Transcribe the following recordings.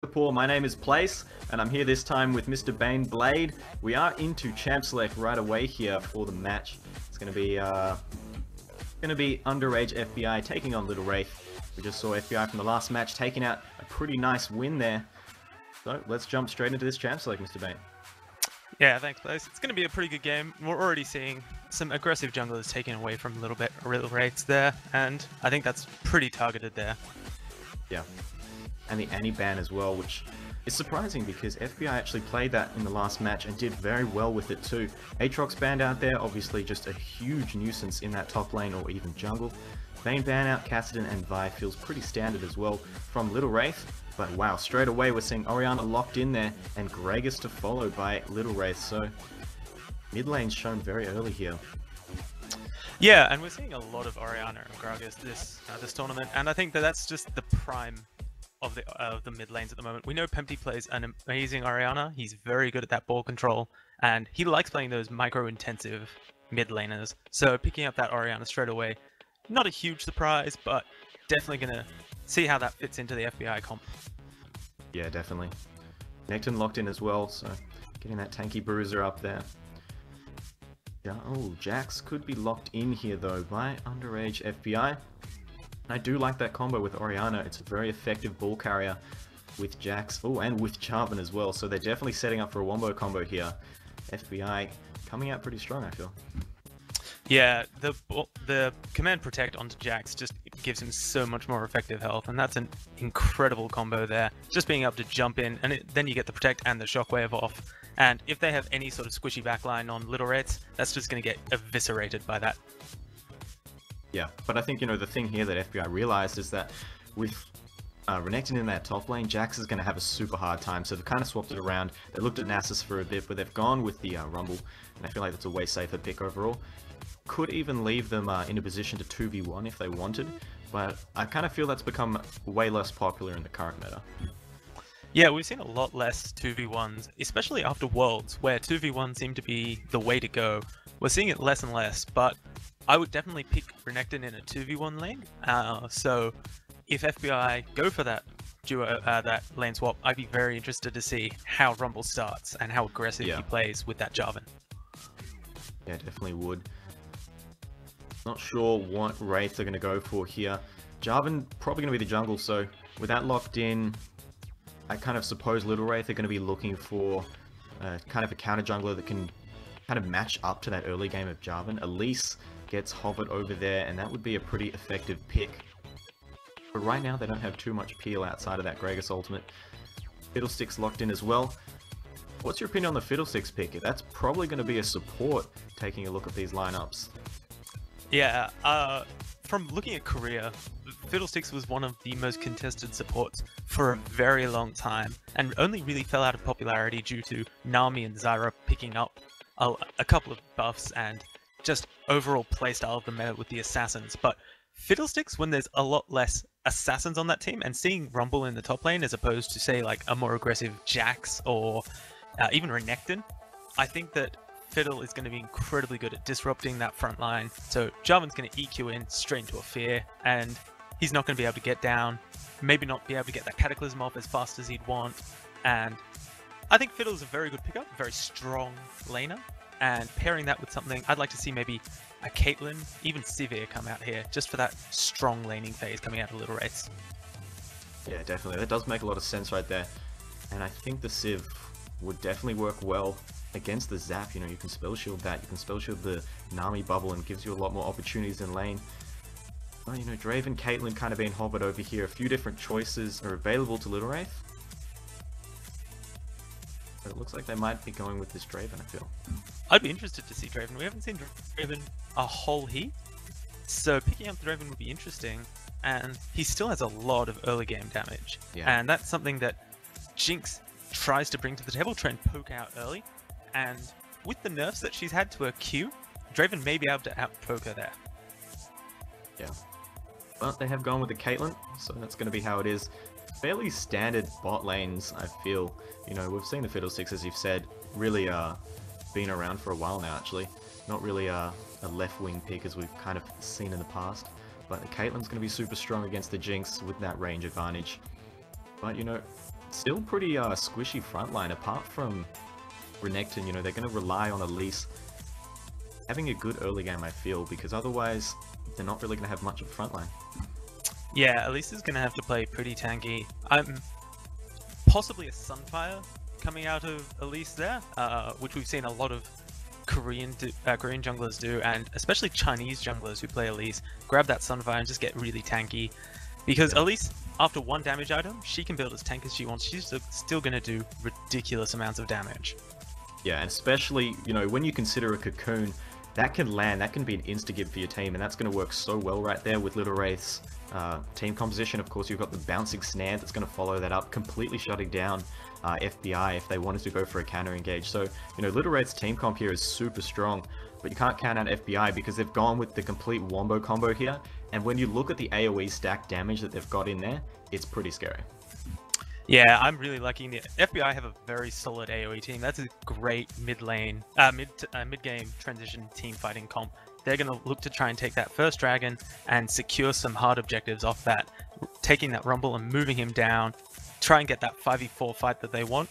Singapore. My name is Place, and I'm here this time with Mr. Bane Blade. We are into Champ Select right away here for the match. It's gonna be Underage FBI taking on Little Wraith. We just saw FBI from the last match taking out a pretty nice win there. So let's jump straight into this Champ Select, Mr. Bane. Yeah, thanks, Place. It's going to be a pretty good game. We're already seeing some aggressive junglers taken away from Little Wraiths there, and I think that's pretty targeted there. Yeah, and the anti-ban as well, which is surprising because FBI actually played that in the last match and did very well with it too. Aatrox banned out there, obviously just a huge nuisance in that top lane or even jungle. Vayne ban out, Kassadin and Vi feels pretty standard as well from Little Wraith. But wow, straight away we're seeing Orianna locked in there and Gragas to follow by Little Wraith. So mid lane's shown very early here. Yeah, and we're seeing a lot of Orianna and Gragas this tournament, and I think that that's just the prime of the mid lanes at the moment. We know Pempty plays an amazing Orianna. He's very good at that ball control, and he likes playing those micro-intensive mid laners. So picking up that Orianna straight away, not a huge surprise, but definitely gonna see how that fits into the FBI comp. Yeah, definitely. Necton locked in as well, so getting that tanky bruiser up there. Yeah, oh, Jax could be locked in here though by Underage FBI. I do like that combo with Orianna. It's a very effective ball carrier with Jax. Oh, and with Jarvan as well. So they're definitely setting up for a wombo combo here. FBI coming out pretty strong, I feel. Yeah, the command protect onto Jax just gives him so much more effective health, and that's an incredible combo there. Just being able to jump in, and then you get the protect and the shockwave off. And if they have any sort of squishy backline on Little Wraiths, that's just going to get eviscerated by that. Yeah, but I think, you know, the thing here that FBI realized is that with Renekton in that top lane, Jax is going to have a super hard time, so they've kind of swapped it around. They looked at Nasus for a bit, but they've gone with the Rumble, and I feel like that's a way safer pick overall. Could even leave them in a position to 2v1 if they wanted, but I kind of feel that's become way less popular in the current meta. Yeah, we've seen a lot less 2v1s, especially after Worlds, where 2v1 seemed to be the way to go. We're seeing it less and less, but I would definitely pick Renekton in a 2v1 lane. So if FBI go for that duo, that lane swap, I'd be very interested to see how Rumble starts and how aggressive he plays with that Jarvan. Yeah, definitely would. Not sure what Wraith they're going to go for here. Jarvan probably going to be the jungle, so with that locked in, I kind of suppose Little Wraith are going to be looking for kind of a counter jungler that can kind of match up to that early game of Jarvan. Elise gets hovered over there, and that would be a pretty effective pick. But right now, they don't have too much peel outside of that Gragas ultimate. Fiddlesticks locked in as well. What's your opinion on the Fiddlesticks pick? That's probably going to be a support, taking a look at these lineups. Yeah, from looking at Korea, Fiddlesticks was one of the most contested supports for a very long time, and only really fell out of popularity due to Nami and Zyra picking up a couple of buffs and just overall playstyle of the meta with the assassins. But Fiddlesticks, when there's a lot less assassins on that team, and seeing Rumble in the top lane as opposed to, say, like a more aggressive Jax or even Renekton, I think that Fiddle is going to be incredibly good at disrupting that front line. So Jarvan's going to EQ in straight into a fear, and he's not going to be able to get down, maybe not be able to get that Cataclysm off as fast as he'd want. And I think Fiddle's a very good pickup, very strong laner, and pairing that with something, I'd like to see maybe a Caitlyn, even Sivir come out here, just for that strong laning phase coming out of Little Wraiths. Yeah, definitely. That does make a lot of sense right there. And I think the Civ would definitely work well against the Zap. You know, you can spell shield that, you can spell shield the Nami bubble, and gives you a lot more opportunities in lane. Well, you know, Draven, Caitlyn kind of being hovered over here. A few different choices are available to Little Wraith. But it looks like they might be going with this Draven, I feel. I'd be interested to see Draven. We haven't seen Draven a whole heap, so picking up Draven would be interesting, and he still has a lot of early game damage. Yeah. And that's something that Jinx tries to bring to the table, try and poke out early. And with the nerfs that she's had to her Q, Draven may be able to out-poke her there. Yeah. But they have gone with the Caitlyn, so that's going to be how it is. Fairly standard bot lanes, I feel. You know, we've seen the Fiddlesticks, as you've said, really been around for a while now, actually. Not really a left-wing pick as we've kind of seen in the past. But the Caitlyn's going to be super strong against the Jinx with that range advantage. But, you know, Still pretty squishy frontline, apart from Renekton. You know, they're going to rely on Elise having a good early game, I feel, because otherwise they're not really going to have much of a frontline. Yeah, Elise is going to have to play pretty tanky. Possibly a Sunfire coming out of Elise there, which we've seen a lot of Korean junglers do, and especially Chinese junglers who play Elise, grab that Sunfire and just get really tanky. Because Elise, after one damage item, she can build as tank as she wants. She's still going to do ridiculous amounts of damage. Yeah, and especially, you know, when you consider a Cocoon, that can land, that can be an insta-give for your team, and that's going to work so well right there with Little Wraith's team composition. Of course, you've got the bouncing snare that's going to follow that up, completely shutting down FBI if they wanted to go for a counter engage. So, you know, Little Wraith's team comp here is super strong, but you can't count out FBI because they've gone with the complete wombo combo here, and when you look at the AoE stack damage that they've got in there, it's pretty scary. Yeah, I'm really liking the FBI have a very solid AoE team. That's a great mid-game transition team fighting comp. They're going to look to try and take that first dragon and secure some hard objectives off that, taking that Rumble and moving him down, try and get that 5v4 fight that they want.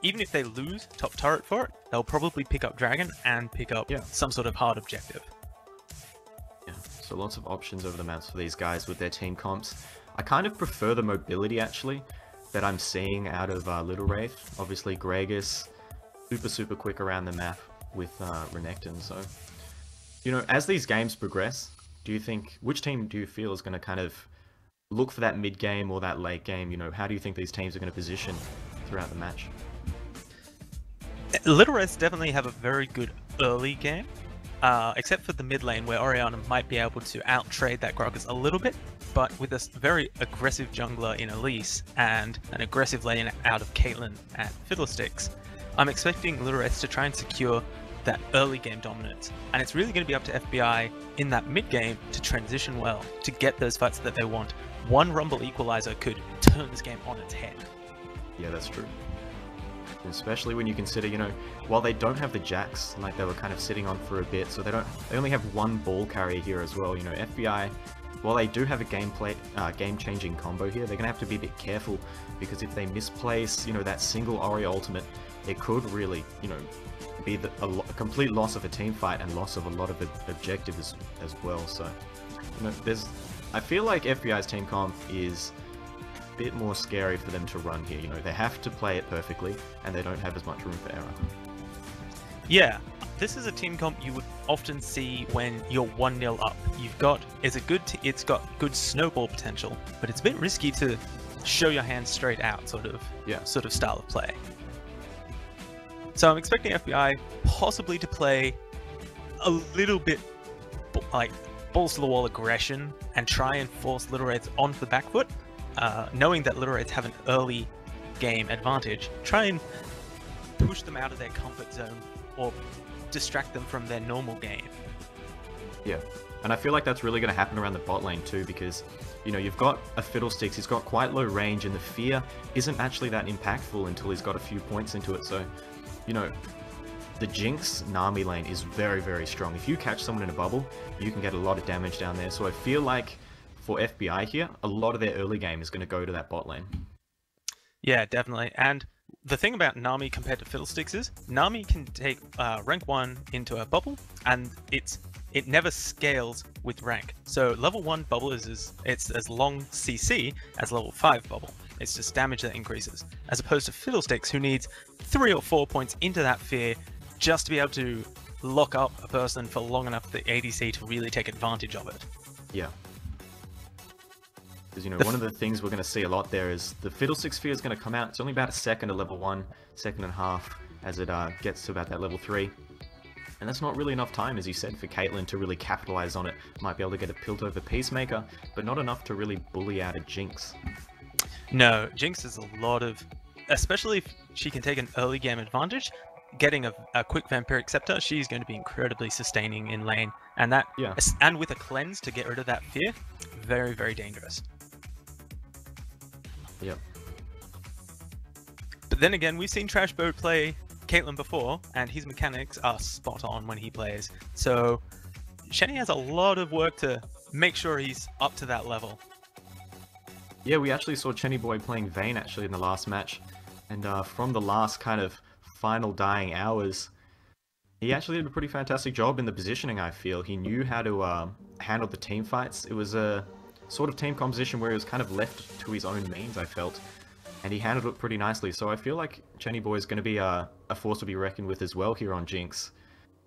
Even if they lose top turret for it, they'll probably pick up dragon and pick up some sort of hard objective. Yeah, so lots of options over the maps for these guys with their team comps. I kind of prefer the mobility, actually, that I'm seeing out of Little Wraith. Obviously, Gragas, super quick around the map with Renekton. So, you know, as these games progress, do you think, which team do you feel is going to kind of look for that mid game or that late game? You know, how do you think these teams are going to position throughout the match? Little Wraiths definitely have a very good early game, except for the mid lane where Orianna might be able to out-trade that Gragas a little bit, but with a very aggressive jungler in Elise and an aggressive lane out of Caitlyn at Fiddlesticks, I'm expecting Little Wraiths to try and secure that early game dominance, and it's really going to be up to FBI in that mid game to transition well, to get those fights that they want. One Rumble equalizer could turn this game on its head. Yeah, that's true. Especially when you consider, you know, while they don't have the Jax like they were kind of sitting on for a bit, so they only have one ball carrier here as well. You know, FBI, while they do have a game-changing combo here, they're gonna have to be a bit careful, because if they misplace, you know, that single Ori ultimate, it could really, you know, be a complete loss of a team fight and loss of a lot of objectives as well. So, you know, I feel like FBI's team comp is bit more scary for them to run here. You know, they have to play it perfectly, and they don't have as much room for error. Yeah, this is a team comp you would often see when you're 1-0 up. It's got good snowball potential, but it's a bit risky to show your hand straight out sort of style of play. So I'm expecting FBI possibly to play a little bit like balls to the wall aggression and try and force Little Wraiths onto the back foot. Knowing that Little Wraiths have an early game advantage, try and push them out of their comfort zone or distract them from their normal game. Yeah, and I feel like that's really going to happen around the bot lane too, because, you know, you've got a Fiddlesticks, he's got quite low range, and the fear isn't actually that impactful until he's got a few points into it. So, you know, the Jinx Nami lane is very strong. If you catch someone in a bubble, you can get a lot of damage down there. So I feel like for FBI here, a lot of their early game is going to go to that bot lane. Yeah, definitely. And the thing about Nami compared to Fiddlesticks is, Nami can take rank 1 into a bubble, and it never scales with rank. So level 1 bubble it's as long CC as level 5 bubble. It's just damage that increases. As opposed to Fiddlesticks, who needs 3 or 4 points into that fear just to be able to lock up a person for long enough for the ADC to really take advantage of it. Yeah. Because, you know, one of the things we're going to see a lot there is the Fiddlesticks Sphere is going to come out. It's only about a second to level 1, second and a half, as it gets to about that level 3. And that's not really enough time, as you said, for Caitlyn to really capitalize on it. Might be able to get a pilt over Peacemaker, but not enough to really bully out a Jinx. No, Jinx is a lot of... Especially if she can take an early game advantage, getting a quick Vampiric Scepter, she's going to be incredibly sustaining in lane. And that, and with a cleanse to get rid of that fear, very dangerous. Yep. But then again, we've seen Trashboat play Caitlyn before, and his mechanics are spot on when he plays. So Shenny has a lot of work to make sure he's up to that level. Yeah, we actually saw Chenny Boy playing Vayne actually in the last match. And from the last kind of final dying hours, he actually did a pretty fantastic job in the positioning, I feel. He knew how to handle the team fights. It was a sort of team composition where he was kind of left to his own means, I felt. And he handled it pretty nicely, so I feel like Chenny Boy is going to be a force to be reckoned with as well here on Jinx.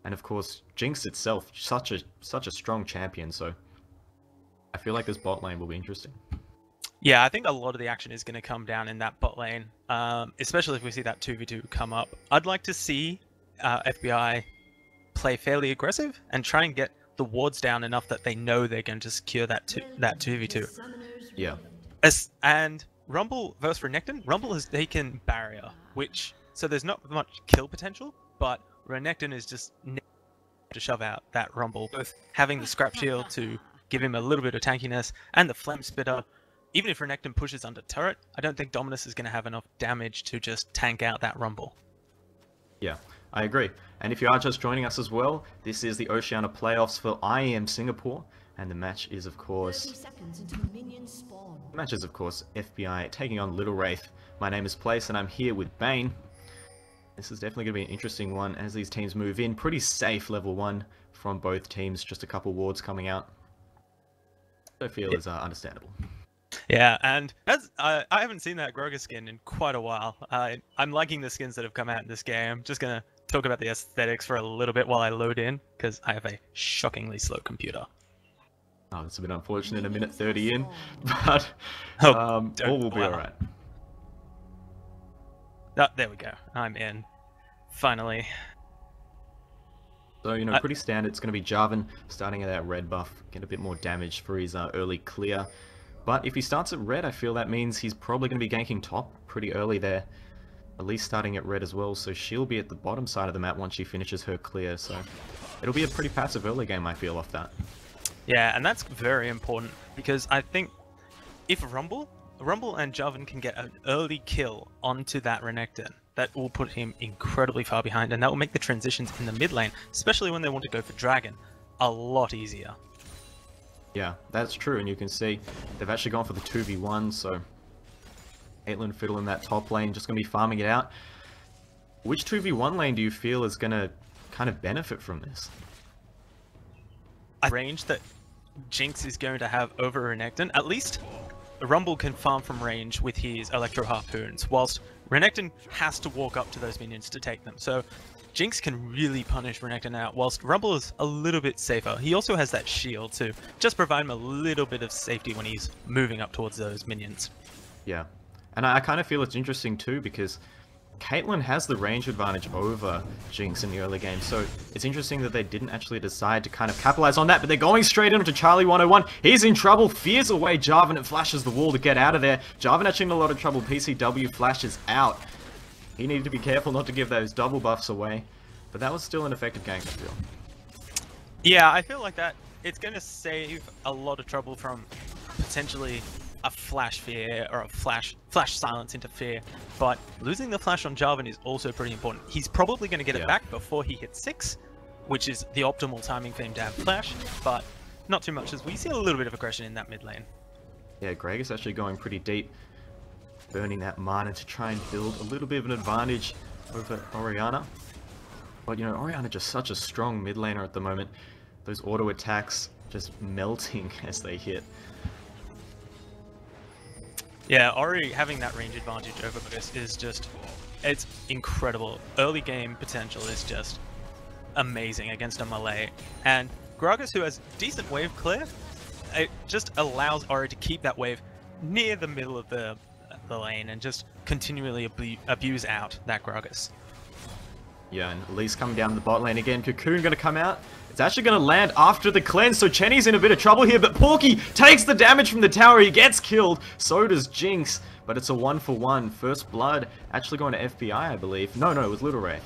And of course, Jinx itself, such a strong champion, so I feel like this bot lane will be interesting. Yeah, I think a lot of the action is going to come down in that bot lane, especially if we see that 2v2 come up. I'd like to see FBI play fairly aggressive and try and get the wards down enough that they know they're going to secure that 2v2. Yeah. And Rumble versus Renekton, Rumble has taken barrier, so there's not much kill potential, but Renekton is just to shove out that Rumble, both having the scrap shield to give him a little bit of tankiness and the flame spitter. Even if Renekton pushes under turret, I don't think Dominus is going to have enough damage to just tank out that Rumble. Yeah, I agree. And if you are just joining us as well, this is the Oceanic playoffs for IEM Singapore, and the match is of course FBI taking on Little Wraith. My name is Place, and I'm here with Bane. This is definitely going to be an interesting one as these teams move in. Pretty safe level 1 from both teams, just a couple wards coming out. I feel is understandable. Yeah, and I haven't seen that Groger skin in quite a while. I'm liking the skins that have come out in this game. Just gonna talk about the aesthetics for a little bit while I load in, because I have a shockingly slow computer. Oh, that's a bit unfortunate, a minute 30 in, but all will be alright. Oh, there we go. I'm in. Finally. So, you know, pretty standard. It's going to be Jarvan starting at that red buff, get a bit more damage for his early clear. But if he starts at red, I feel that means he's probably going to be ganking top pretty early there. At least starting at red as well, so she'll be at the bottom side of the map once she finishes her clear. So it'll be a pretty passive early game, I feel, off that. Yeah, and that's very important, because I think if Rumble and Jarvan can get an early kill onto that Renekton, that will put him incredibly far behind, and that will make the transitions in the mid lane, especially when they want to go for Dragon, a lot easier. Yeah, that's true, and you can see they've actually gone for the 2v1, so Caitlyn Fiddle in that top lane, just going to be farming it out. Which 2v1 lane do you feel is going to kind of benefit from this? Range that Jinx is going to have over Renekton, at least Rumble can farm from range with his Electro Harpoons, whilst Renekton has to walk up to those minions to take them. So Jinx can really punish Renekton out, whilst Rumble is a little bit safer. He also has that shield to just provide him a little bit of safety when he's moving up towards those minions. Yeah, and I kind of feel it's interesting too, because Caitlyn has the range advantage over Jinx in the early game, so it's interesting that they didn't actually decide to kind of capitalize on that, but they're going straight into Charlie 101. He's in trouble, fears away Jarvan, and flashes the wall to get out of there. Jarvan actually in a lot of trouble, PCW flashes out. He needed to be careful not to give those double buffs away, but that was still an effective gank, I feel. Yeah, I feel like that it's going to save a lot of trouble from potentially a flash fear or a flash silence into fear, but losing the flash on Jarvan is also pretty important. He's probably going to get it back before he hits 6, which is the optimal timing for him to have flash, but not too much, as we see a little bit of aggression in that mid lane. Yeah, Greg is actually going pretty deep, burning that mana to try and build a little bit of an advantage over Orianna. But you know, Orianna just such a strong mid laner at the moment. Those auto attacks just melting as they hit. Yeah, Ori having that range advantage over this is just, it's incredible. Early game potential is just amazing against a melee. And Gragas, who has decent wave clear, it just allows Ori to keep that wave near the middle of the lane and just continually abuse out that Gragas. Yeah, and Lee's coming down the bot lane again. Cocoon going to come out. It's actually going to land after the cleanse, so Chenny's in a bit of trouble here, but Porky takes the damage from the tower. He gets killed. So does Jinx, but it's a 1-for-1. First blood actually going to FBI, I believe. No, it was Little Wraith.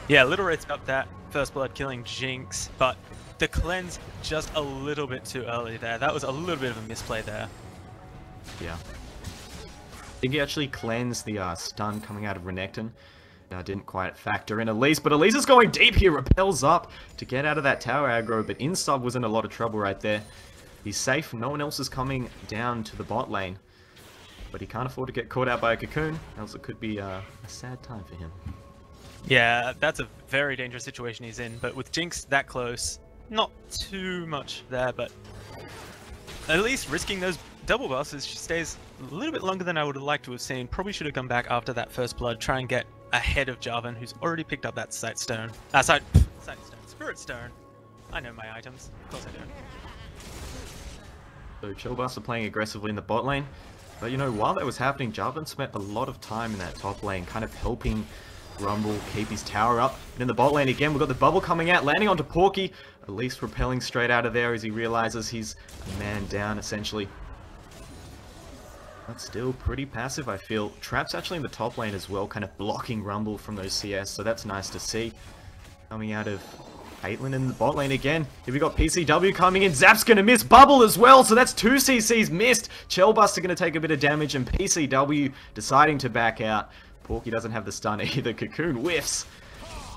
Yeah, Little Wraith's got that first blood killing Jinx, but the cleanse just a little bit too early there. That was a little bit of a misplay there. Yeah. I think he actually cleansed the stun coming out of Renekton. Didn't quite factor in Elise, but Elise is going deep here, repels up to get out of that tower aggro, but Insub was in a lot of trouble right there. He's safe, no one else is coming down to the bot lane. But he can't afford to get caught out by a cocoon, else it could be a sad time for him. Yeah, that's a very dangerous situation he's in, but with Jinx that close, not too much there, but at least risking those double buffs. She stays a little bit longer than I would have liked to have seen. Probably should have come back after that first blood, try and get ahead of Jarvan, who's already picked up that Sight Stone. Spirit Stone. I know my items. Of course I do. So Chillbus are playing aggressively in the bot lane. But you know, while that was happening, Jarvan spent a lot of time in that top lane, kind of helping Rumble keep his tower up. And in the bot lane again, we've got the bubble coming out, landing onto Porky. At least repelling straight out of there as he realizes he's a man down, essentially. That's still pretty passive, I feel. Trap's actually in the top lane as well, kind of blocking Rumble from those CS, so that's nice to see. Coming out of Caitlyn in the bot lane again. Here we got PCW coming in. Zap's going to miss Bubble as well, so that's 2 CCs missed. Chellbuster going to take a bit of damage, and PCW deciding to back out. Porky doesn't have the stun either. Cocoon whiffs.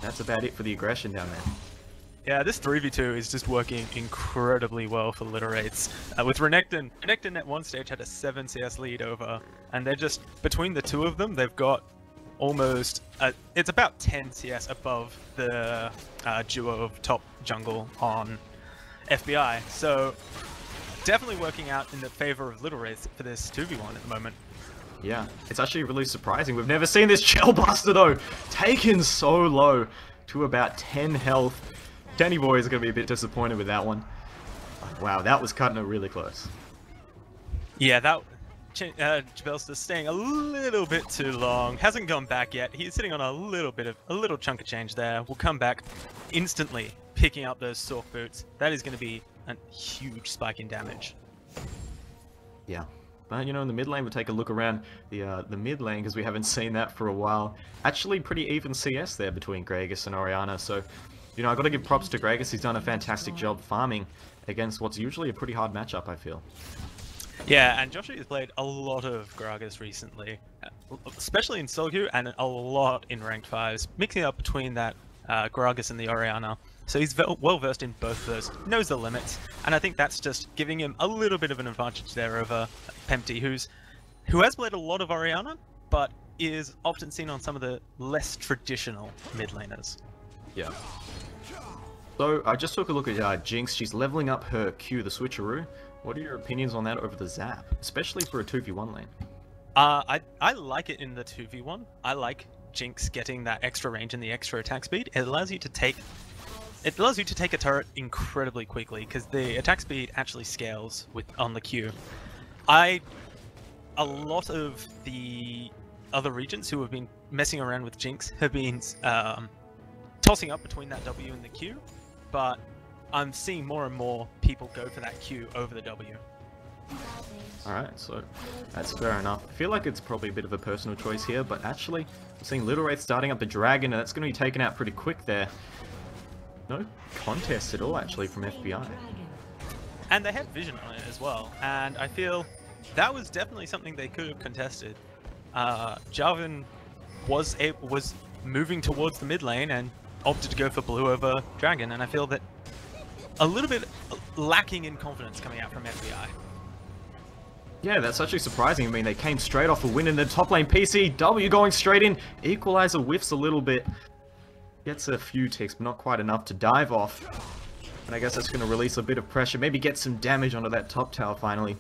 That's about it for the aggression down there. Yeah, this 3v2 is just working incredibly well for Little Wraiths. With Renekton at one stage had a 7 CS lead over, and they're just, between the two of them, they've got almost, it's about 10 CS above the duo of top jungle on FBI. So, definitely working out in the favor of Little Wraiths for this 2v1 at the moment. Yeah, it's actually really surprising. We've never seen this Chellbuster though, taken so low to about 10 health. Danny Boy is going to be a bit disappointed with that one. Wow, that was cutting it really close. Yeah, that Jabelster's staying a little bit too long. Hasn't gone back yet. He's sitting on a little chunk of change there. Will come back instantly, picking up those Sork boots. That is going to be a huge spike in damage. Yeah. But, you know, in the mid lane, we'll take a look around the mid lane, because we haven't seen that for a while. Actually, pretty even CS there between Gragas and Orianna, so, you know, I've got to give props to Gragas. He's done a fantastic job farming against what's usually a pretty hard matchup, I feel. Yeah, and Joshua has played a lot of Gragas recently, especially in solo queue, and a lot in ranked 5s, mixing up between that Gragas and the Orianna. So he's well versed in both of those, knows the limits, and I think that's just giving him a little bit of an advantage there over Pempty, who has played a lot of Orianna, but is often seen on some of the less traditional mid laners. Yeah. So I just took a look at Jinx. She's leveling up her Q, the switcheroo. What are your opinions on that over the Zap, especially for a 2v1 lane? I like it in the 2v1. I like Jinx getting that extra range and the extra attack speed. It allows you to take a turret incredibly quickly, because the attack speed actually scales on the Q. A lot of the other regions who have been messing around with Jinx have been tossing up between that W and the Q, but I'm seeing more and more people go for that Q over the W. Alright, so that's fair enough. I feel like it's probably a bit of a personal choice here, but actually, I'm seeing Little Wraith starting up the Dragon, and that's going to be taken out pretty quick there. No contest at all, actually, from FBI. And they had vision on it as well, and I feel that was definitely something they could have contested. Jarvan was moving towards the mid lane and opted to go for blue over Dragon, and I feel that a little bit lacking in confidence coming out from FBI. Yeah, that's actually surprising. I mean, they came straight off a win in the top lane. PCW going straight in. Equalizer whiffs a little bit. Gets a few ticks, but not quite enough to dive off. And I guess that's going to release a bit of pressure. Maybe get some damage onto that top tower finally.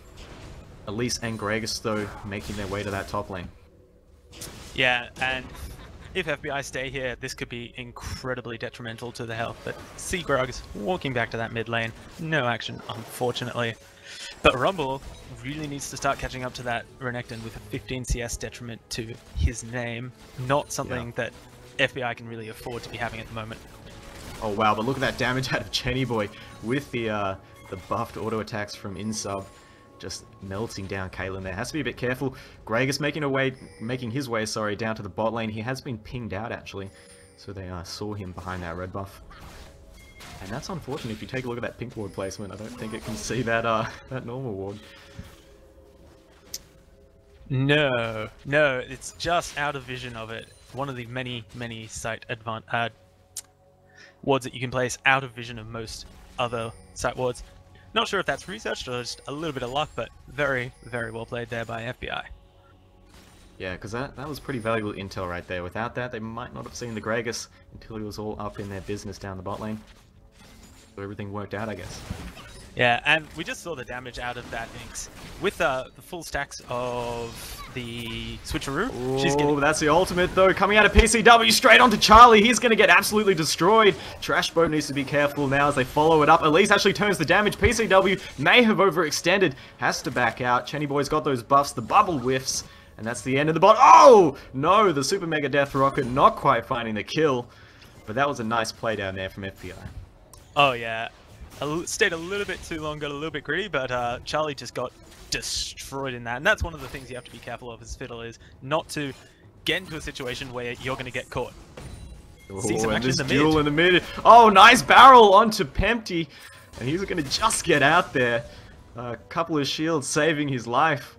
Elise and Gragas, though, making their way to that top lane. Yeah, and if FBI stay here, this could be incredibly detrimental to the health. But see Gragas walking back to that mid lane. No action, unfortunately. But Rumble really needs to start catching up to that Renekton with a 15 CS detriment to his name. Not something that FBI can really afford to be having at the moment. Oh wow, but look at that damage out of Jenny Boy with the buffed auto attacks from Insub. Just melting down Caitlyn there. Has to be a bit careful. Gragas making his way down to the bot lane. He has been pinged out actually. So they saw him behind that red buff. And that's unfortunate. If you take a look at that pink ward placement, I don't think it can see that that normal ward. No, it's just out of vision of it. One of the many site wards that you can place out of vision of most other site wards. Not sure if that's researched or just a little bit of luck, but very, very well played there by FBI. Yeah, because that was pretty valuable intel right there. Without that, they might not have seen the Gragas until he was all up in their business down the bot lane. So everything worked out, I guess. Yeah, and we just saw the damage out of that Inks. With the full stacks of the switcheroo, she's getting... that's the ultimate though, coming out of PCW straight onto Charlie. He's going to get absolutely destroyed. Trashboat needs to be careful now as they follow it up. Elise actually turns the damage. PCW may have overextended, has to back out. Chenny Boy's got those buffs, the bubble whiffs, and that's the end of the bot. Oh! No, the Super Mega Death Rocket not quite finding the kill, but that was a nice play down there from FBI. Oh yeah. Stayed a little bit too long, got a little bit greedy, but Charlie just got destroyed in that. And that's one of the things you have to be careful of as Fiddle, is not to get into a situation where you're going to get caught. See some action in the mid. Oh, nice barrel onto Pempty. And he's going to just get out there. A couple of shields saving his life.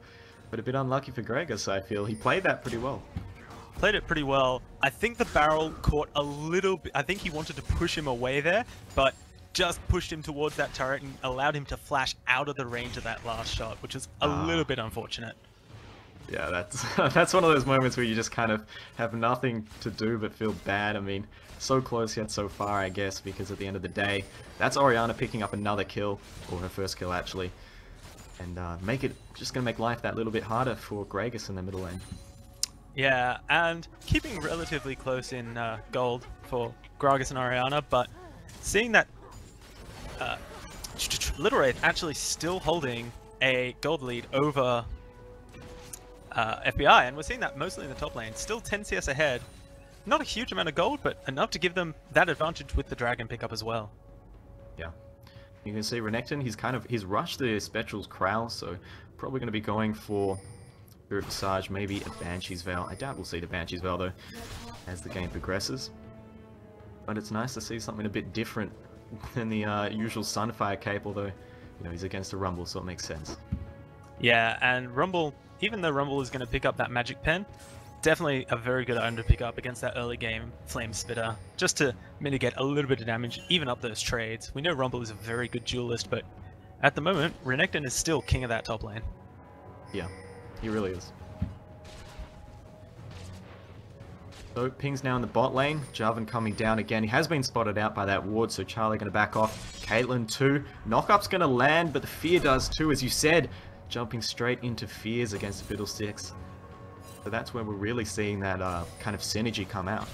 But a bit unlucky for Gragas, I feel. He played that pretty well. Played it pretty well. I think the barrel caught a little bit. I think he wanted to push him away there, but just pushed him towards that turret and allowed him to flash out of the range of that last shot, which is a little bit unfortunate. Yeah, that's one of those moments where you just kind of have nothing to do but feel bad. I mean, so close yet so far, I guess, because at the end of the day, that's Orianna picking up another kill, or her first kill actually, and just gonna make life that little bit harder for Gragas in the middle lane. Yeah, and keeping relatively close in gold for Gragas and Orianna, but seeing that Little Wraith actually still holding a gold lead over FBI, and we're seeing that mostly in the top lane. Still 10 CS ahead. Not a huge amount of gold, but enough to give them that advantage with the dragon pickup as well. Yeah. You can see Renekton, he's rushed the Spectral's Crowl, so probably going to be going for Spirit Visage, maybe a Banshee's Veil. I doubt we'll see the Banshee's Veil though, as the game progresses. But it's nice to see something a bit different than the usual Sunfire cape, although, you know, he's against a Rumble, so it makes sense. Yeah, and Rumble, even though Rumble is going to pick up that Magic Pen, definitely a very good item to pick up against that early game Flame Spitter, just to mitigate a little bit of damage, even up those trades. We know Rumble is a very good duelist, but at the moment, Renekton is still king of that top lane. Yeah, he really is. So, Ping's now in the bot lane. Jarvan coming down again. He has been spotted out by that ward, so Charlie going to back off. Caitlyn too. Knockup's going to land, but the Fear does too, as you said. Jumping straight into Fears against the Fiddlesticks. So that's when we're really seeing that kind of synergy come out.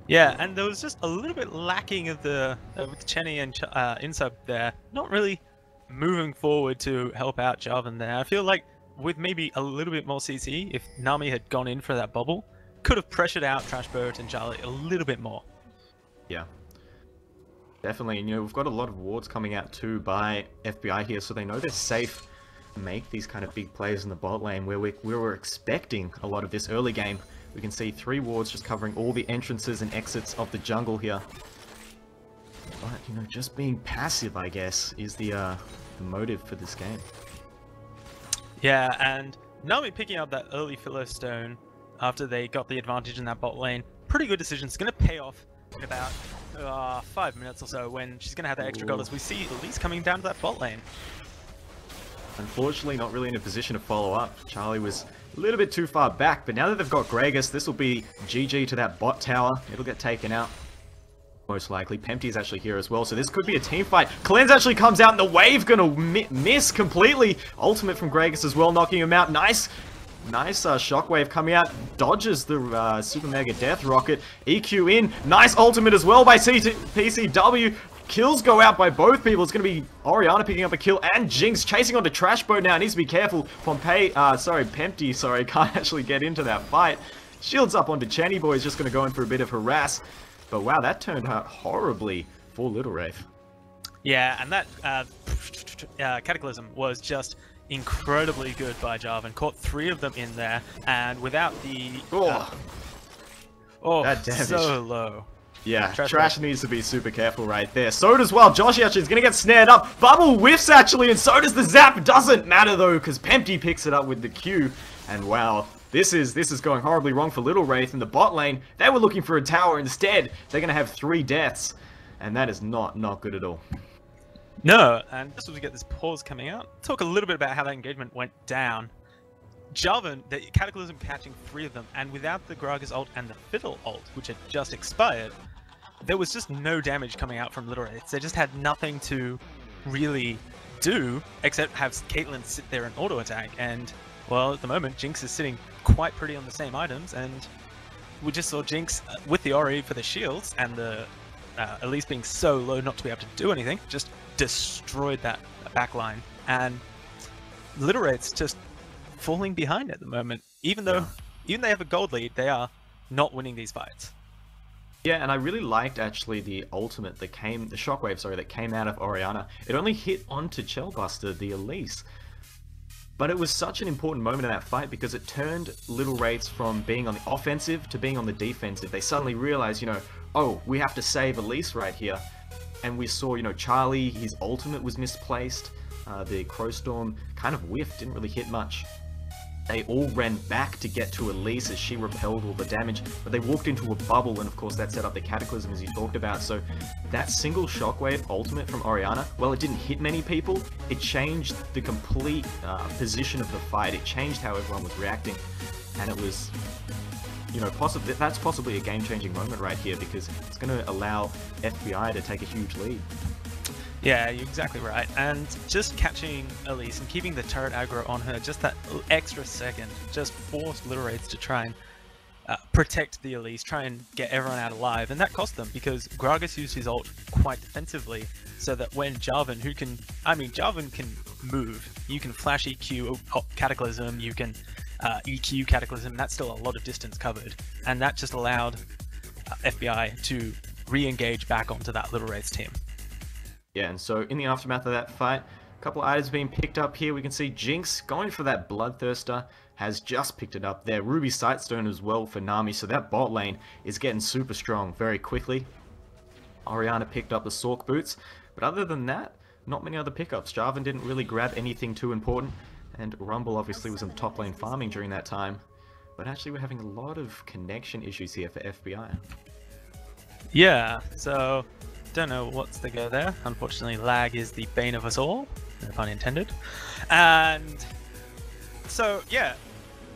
Yeah, and there was just a little bit lacking of the with Chenny and Insub there. Not really moving forward to help out Jarvan there. I feel like with maybe a little bit more CC, if Nami had gone in for that bubble, could have pressured out Trashbird and Charlie a little bit more. Yeah. Definitely, and you know, we've got a lot of wards coming out too by FBI here, so they know they're safe to make these kind of big plays in the bot lane where we were expecting a lot of this early game. We can see 3 wards just covering all the entrances and exits of the jungle here. But, you know, just being passive, I guess, is the motive for this game. Yeah, and Nami picking up that early Philo Stone after they got the advantage in that bot lane. Pretty good decision. It's going to pay off in about 5 minutes or so when she's going to have that extra gold, as we see Elise coming down to that bot lane. Unfortunately, not really in a position to follow up. Charlie was a little bit too far back, but now that they've got Gragas, this will be GG to that bot tower. It'll get taken out. Most likely. Pempty is actually here as well, so this could be a team fight. Cleanse actually comes out, and the wave gonna miss completely. Ultimate from Gragas as well, knocking him out. Nice shockwave coming out, dodges the Super Mega Death Rocket. EQ in, nice ultimate as well by PCW. Kills go out by both people. It's going to be Orianna picking up a kill, and Jinx chasing onto Trashboat now. Needs to be careful. Pempty, can't actually get into that fight. Shields up onto Chenny Boy, is just going to go in for a bit of harass. But wow, that turned out horribly for Little Wraith. Yeah, and that Cataclysm was just incredibly good by Jarvan. Caught 3 of them in there, and without the... that damage. So low. Yeah, Trash needs to be super careful right there. So does well. Josh actually is going to get snared up. Bubble whiffs actually, and so does the zap. Doesn't matter though, because Pempty picks it up with the Q. And wow, this is going horribly wrong for Little Wraith in the bot lane. They were looking for a tower. Instead, they're going to have 3 deaths. And that is not good at all. No, and just as we get this pause coming out, talk a little bit about how that engagement went down. Jarvan, the Cataclysm catching 3 of them, and without the Gragas ult and the Fiddle ult, which had just expired, there was just no damage coming out from Little Wraiths. They just had nothing to really do except have Caitlyn sit there and auto-attack, and, well, at the moment, Jinx is sitting quite pretty on the same items, and we just saw Jinx with the Ori for the shields, and the Elise being so low not to be able to do anything, just destroyed that backline, and Little Wraiths just falling behind at the moment. Even though they have a gold lead, they are not winning these fights. Yeah, and I really liked actually the ultimate that came, the shockwave, sorry, that came out of Orianna. It only hit onto Chellbuster, the Elise. But it was such an important moment in that fight because it turned Little Wraiths from being on the offensive to being on the defensive. They suddenly realized, you know, oh, we have to save Elise right here. And we saw, you know, Charlie, his ultimate was misplaced. The Crowstorm kind of whiffed, didn't really hit much. They all ran back to get to Elise as she repelled all the damage, but they walked into a bubble, and of course that set up the Cataclysm as you talked about. So that single shockwave ultimate from Orianna, well, it didn't hit many people, it changed the complete position of the fight. It changed how everyone was reacting, and it was, you know, that's possibly a game-changing moment right here because it's going to allow FBI to take a huge lead. Yeah, you're exactly right. And just catching Elise and keeping the turret aggro on her, just that extra second, just forced Little Wraiths to try and protect the Elise, try and get everyone out alive. And that cost them because Gragas used his ult quite defensively so that when Jarvan, Jarvan can move. You can flash EQ Cataclysm, you can EQ Cataclysm, and that's still a lot of distance covered. And that just allowed FBI to re-engage back onto that Little Wraiths team. Yeah, and so in the aftermath of that fight, a couple of items being picked up here. We can see Jinx going for that Bloodthirster, has just picked it up there. Ruby Sightstone as well for Nami, so that bot lane is getting super strong very quickly. Orianna picked up the Sork Boots, but other than that, not many other pickups. Jarvan didn't really grab anything too important, and Rumble obviously was in the top lane farming during that time. But actually we're having a lot of connection issues here for FBI. Yeah, so don't know what's the go there. Unfortunately, lag is the bane of us all, no pun intended. And so, yeah,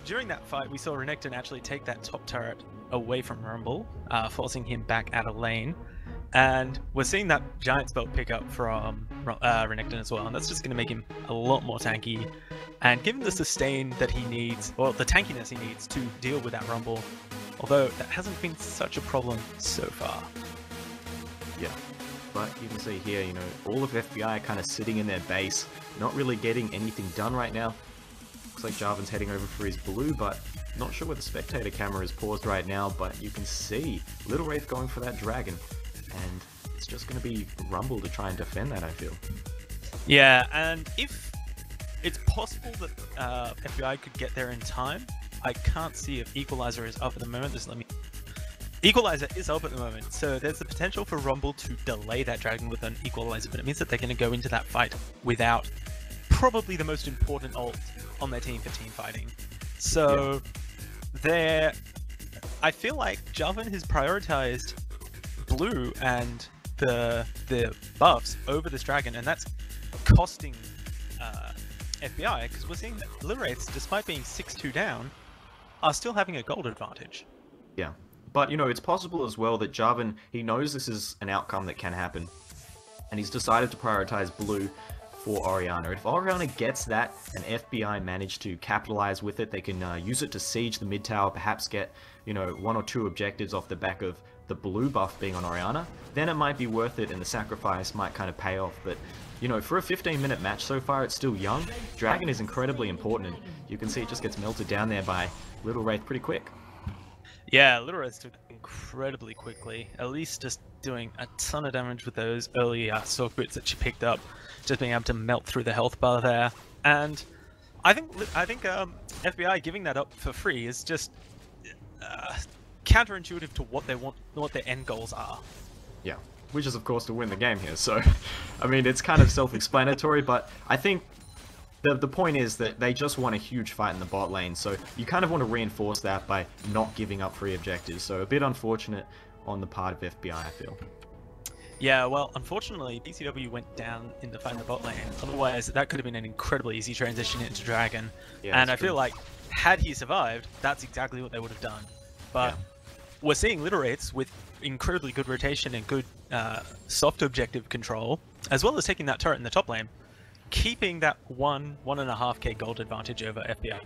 during that fight, we saw Renekton actually take that top turret away from Rumble, forcing him back out of lane. And we're seeing that Giant Spell pick up from Renekton as well, and that's just going to make him a lot more tanky and give him the sustain that he needs, or the tankiness he needs to deal with that Rumble, although that hasn't been such a problem so far. Yeah, but you can see here, you know, all of FBI kind of sitting in their base, not really getting anything done right now. Looks like Jarvan's heading over for his blue, but not sure where the spectator camera is paused right now, but you can see Little Wraith going for that dragon, and it's just going to be Rumble to try and defend that, I feel. Yeah, and if it's possible that FBI could get there in time, I can't see if Equalizer is up at the moment. Just let me... Equalizer is up at the moment, so there's the potential for Rumble to delay that dragon with an Equalizer, but it means that they're going to go into that fight without probably the most important ult on their team for team fighting. So I feel like Jarvan has prioritized blue and the buffs over this dragon, and that's costing FBI, because we're seeing that Little Wraiths, despite being 6-2 down, are still having a gold advantage. Yeah. But, you know, it's possible as well that Jarvan, he knows this is an outcome that can happen, and he's decided to prioritize blue for Orianna. If Orianna gets that, and FBI manage to capitalize with it, they can use it to siege the mid tower, perhaps get, you know, 1 or 2 objectives off the back of the blue buff being on Orianna, then it might be worth it, and the sacrifice might kind of pay off. But, you know, for a 15-minute match so far, it's still young. Dragon is incredibly important, and you can see it just gets melted down there by Little Wraith pretty quick. Yeah, Little Wraith took incredibly quickly. Elise just doing a ton of damage with those early Sork Boots that she picked up, just being able to melt through the health bar there. And I think FBI giving that up for free is just counterintuitive to what they want, what their end goals are. Yeah, which is of course to win the game here. So, I mean, it's kind of self-explanatory, but I think the point is that they just won a huge fight in the bot lane, so you kind of want to reinforce that by not giving up free objectives. So a bit unfortunate on the part of FBI, I feel. Yeah, well, unfortunately, PCW went down in the fight in the bot lane. Otherwise, that could have been an incredibly easy transition into Dragon. Yeah, and I true. feel like, had he survived, that's exactly what they would have done. But we're seeing Little Wraiths with incredibly good rotation and good soft objective control, as well as taking that turret in the top lane, keeping that 1.5k gold advantage over FBI.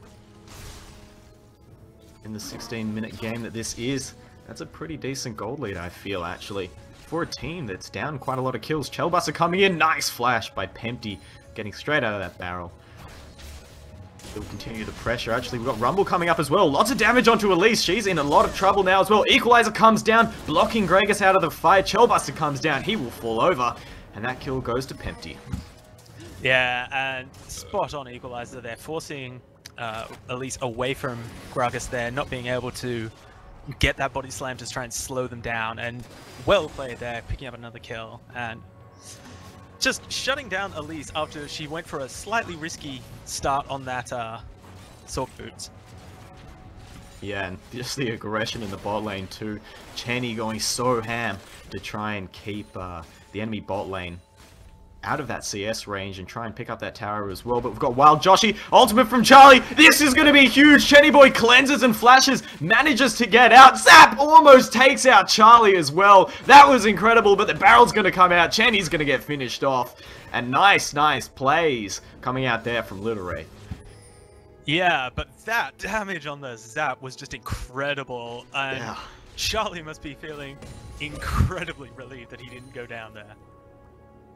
In the 16-minute game that this is, that's a pretty decent gold lead, I feel, actually. For a team that's down quite a lot of kills. Chellbuster coming in, nice flash by Pempty, getting straight out of that barrel. He'll continue the pressure. Actually, we've got Rumble coming up as well. Lots of damage onto Elise. She's in a lot of trouble now as well. Equalizer comes down, blocking Gragas out of the fight. Chellbuster comes down. He will fall over. And that kill goes to Pempty. Yeah, and spot on Equalizer there, forcing Elise away from Gragas there, not being able to get that body slam to try and slow them down. And well played there, picking up another kill. And just shutting down Elise after she went for a slightly risky start on that Sork Boots. Yeah, and just the aggression in the bot lane too. Chenny going so ham to try and keep the enemy bot lane out of that CS range and try and pick up that tower as well. But we've got Wild Joshi, ultimate from Charlie. This is going to be huge. Chenny Boy cleanses and flashes, manages to get out. Zap almost takes out Charlie as well. That was incredible, but the barrel's going to come out. Chenny's going to get finished off. And nice plays coming out there from Little Wraith. Yeah, but that damage on the Zap was just incredible. And Yeah. Charlie must be feeling incredibly relieved that he didn't go down there.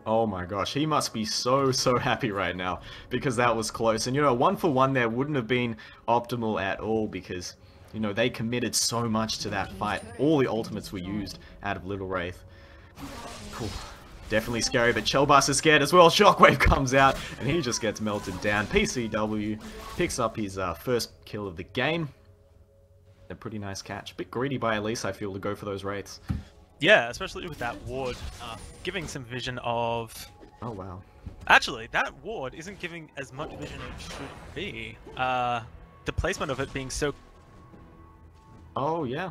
Oh my gosh, he must be so happy right now because that was close. And you know, 1 for 1 there wouldn't have been optimal at all because, you know, they committed so much to that fight. All the ultimates were used out of Little Wraith. Cool. Definitely scary, but Chellbuster's scared as well. Shockwave comes out and he just gets melted down. PCW picks up his first kill of the game. A pretty nice catch. A bit greedy by Elise, I feel, to go for those Wraiths. Yeah, especially with that ward, giving some vision of... Oh, wow. Actually, that ward isn't giving as much vision as it should be. The placement of it being so... Oh, yeah.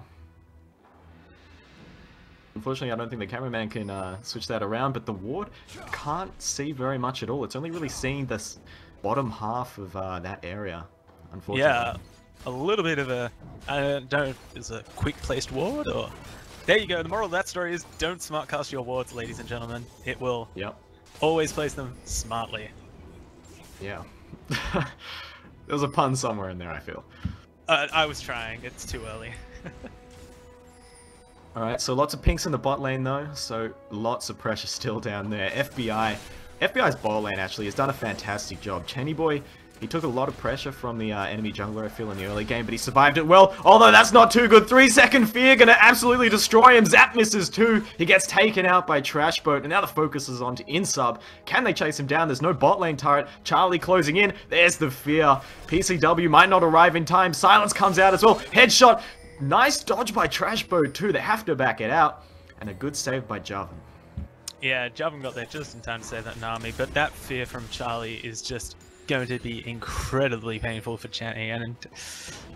Unfortunately, I don't think the cameraman can switch that around, but the ward can't see very much at all. It's only really seeing this bottom half of that area, unfortunately. Yeah, a little bit of a... I don't know if it's a quick-placed ward, or... There you go, the moral of that story is don't smart cast your wards, ladies and gentlemen. It will always place them smartly. Yeah. There was a pun somewhere in there, I feel. I was trying, it's too early. Alright, so lots of pinks in the bot lane though, so lots of pressure still down there. FBI's bot lane actually has done a fantastic job. Chenny Boy, he took a lot of pressure from the enemy jungler, I feel, in the early game, but he survived it well. Although that's not too good. 3-second fear gonna absolutely destroy him. Zap misses too. He gets taken out by Trash Boat, and now the focus is on to Insub. Can they chase him down? There's no bot lane turret. Charlie closing in. There's the fear. PCW might not arrive in time. Silence comes out as well. Headshot. Nice dodge by Trash Boat too. They have to back it out. And a good save by Javan. Yeah, Javan got there just in time to save that Nami, but that fear from Charlie is just going to be incredibly painful for Chenny, and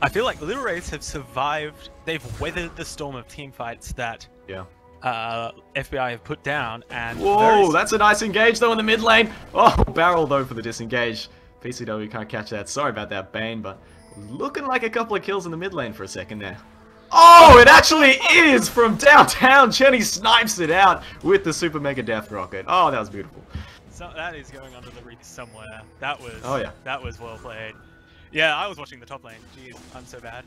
I feel like Little Wraiths have survived. They've weathered the storm of team fights that FBI have put down, and whoa, that's a nice engage though in the mid lane. Oh, barrel though for the disengage. PCW can't catch that. Sorry about that, Bane, but looking like a couple of kills in the mid lane for a second there. Oh, it actually is from downtown. Chenny snipes it out with the Super Mega Death Rocket. Oh, that was beautiful. So that is going under the reach somewhere. That was that was well played. Yeah, I was watching the top lane. Jeez, I'm so bad.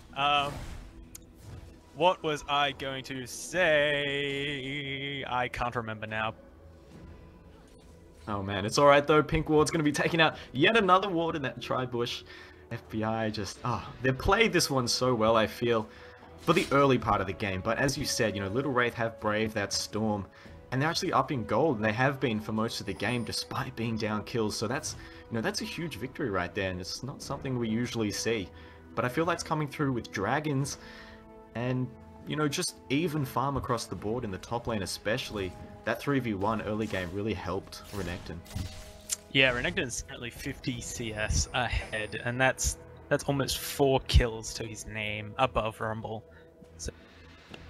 What was I going to say? I can't remember now. Oh man, it's alright though. Pink Ward's going to be taking out yet another ward in that tri-bush. FBI just... they played this one so well, I feel, for the early part of the game. But as you said, you know, Little Wraith have braved that storm. And they're actually up in gold, and they have been for most of the game, despite being down kills. So that's, you know, that's a huge victory right there, and it's not something we usually see. But I feel that's coming through with dragons, and, you know, just even farm across the board in the top lane especially. That 3v1 early game really helped Renekton. Yeah, Renekton is currently 50 CS ahead, and that's almost 4 kills to his name above Rumble. So,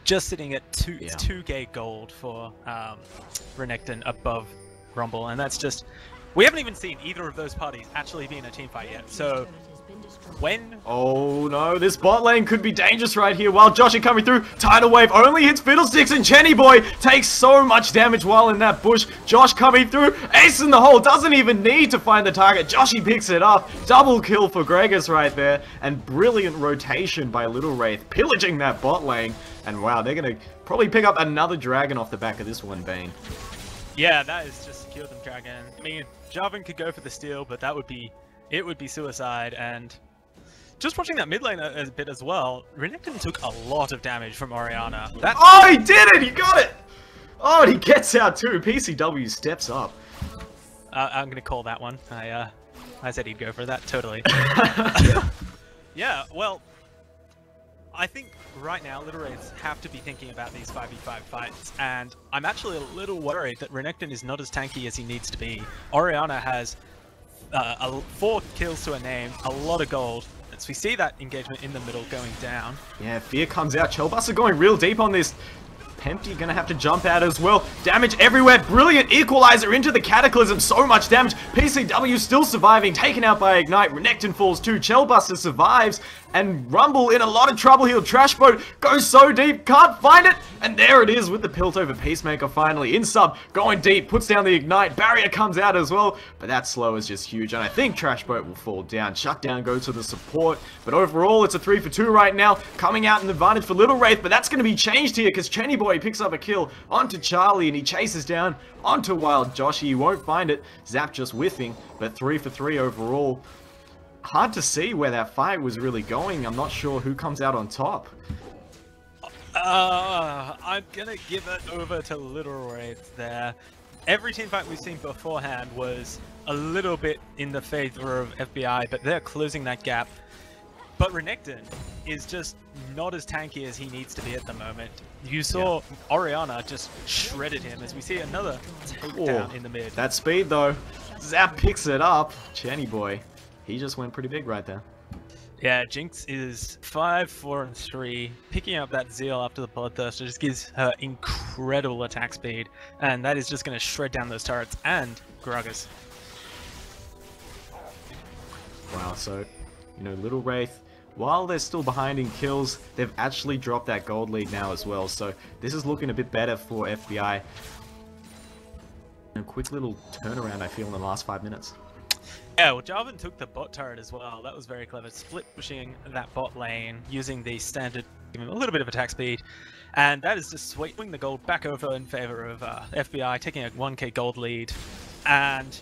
just sitting at two Yeah. 2k gold for Renekton above Rumble, and that's just, we haven't even seen either of those parties actually be in a team fight yet. So when Oh no, this bot lane could be dangerous right here. While Joshy coming through, Tidal Wave only hits Fiddlesticks, and Jenny Boy takes so much damage while in that bush. Josh coming through, ace in the hole, doesn't even need to find the target. Joshy picks it up, double kill for Gregus right there, and brilliant rotation by Little Wraith, pillaging that bot lane. And wow, they're gonna probably pick up another dragon off the back of this one, Bane. yeah, that is just secure them dragon. I mean, Jarvan could go for the steal, but that would be, it would be suicide. And just watching that mid lane a bit as well, Renekton took a lot of damage from Orianna. That's Oh, he did it! He got it! Oh, and he gets out too. PCW steps up. I'm gonna call that one. I said he'd go for that, totally. Yeah, well, I think right now Little Wraiths have to be thinking about these 5v5 fights, and I'm actually a little worried that Renekton is not as tanky as he needs to be. Orianna has 4 kills to her name, a lot of gold. So we see that engagement in the middle going down. Yeah, Fear comes out. Chellbuster going real deep on this. Pempty gonna have to jump out as well. Damage everywhere. Brilliant equalizer into the Cataclysm. So much damage. PCW still surviving. Taken out by Ignite. Renekton falls too. Chellbuster survives. And Rumble in a lot of trouble here. Trash Boat goes so deep. Can't find it. And there it is with the Piltover Peacemaker finally. In sub. Going deep. Puts down the Ignite. Barrier comes out as well. But that slow is just huge. And I think Trash Boat will fall down. Shutdown goes to the support. But overall, it's a 3-for-2 right now. Coming out an advantage for Little Wraith. But that's going to be changed here because Chenny Boy picks up a kill onto Charlie. And he chases down onto Wild Joshy. He won't find it. Zap just whiffing. But 3-for-3 overall. Hard to see where that fight was really going. I'm not sure who comes out on top. I'm gonna give it over to Little Wraith there. Every team fight we've seen beforehand was a little bit in the favor of FBI, but they're closing that gap. But Renekton is just not as tanky as he needs to be at the moment. You saw Orianna just shredded him as we see another takedown in the mid. That speed though. Zap picks it up. Chenny Boy. He just went pretty big right there. Yeah, Jinx is 5, 4, and 3. Picking up that Zeal after the Bloodthirster just gives her incredible attack speed. And that is just going to shred down those turrets and Gragas. Wow, so, you know, Little Wraith, while they're still behind in kills, they've actually dropped that gold lead now as well. So this is looking a bit better for FBI. A quick little turnaround, I feel, in the last 5 minutes. Yeah, well, Jarvan took the bot turret as well. That was very clever. Split pushing that bot lane, using the standard, giving him a little bit of attack speed. And that is just swinging the gold back over in favor of FBI, taking a 1k gold lead. And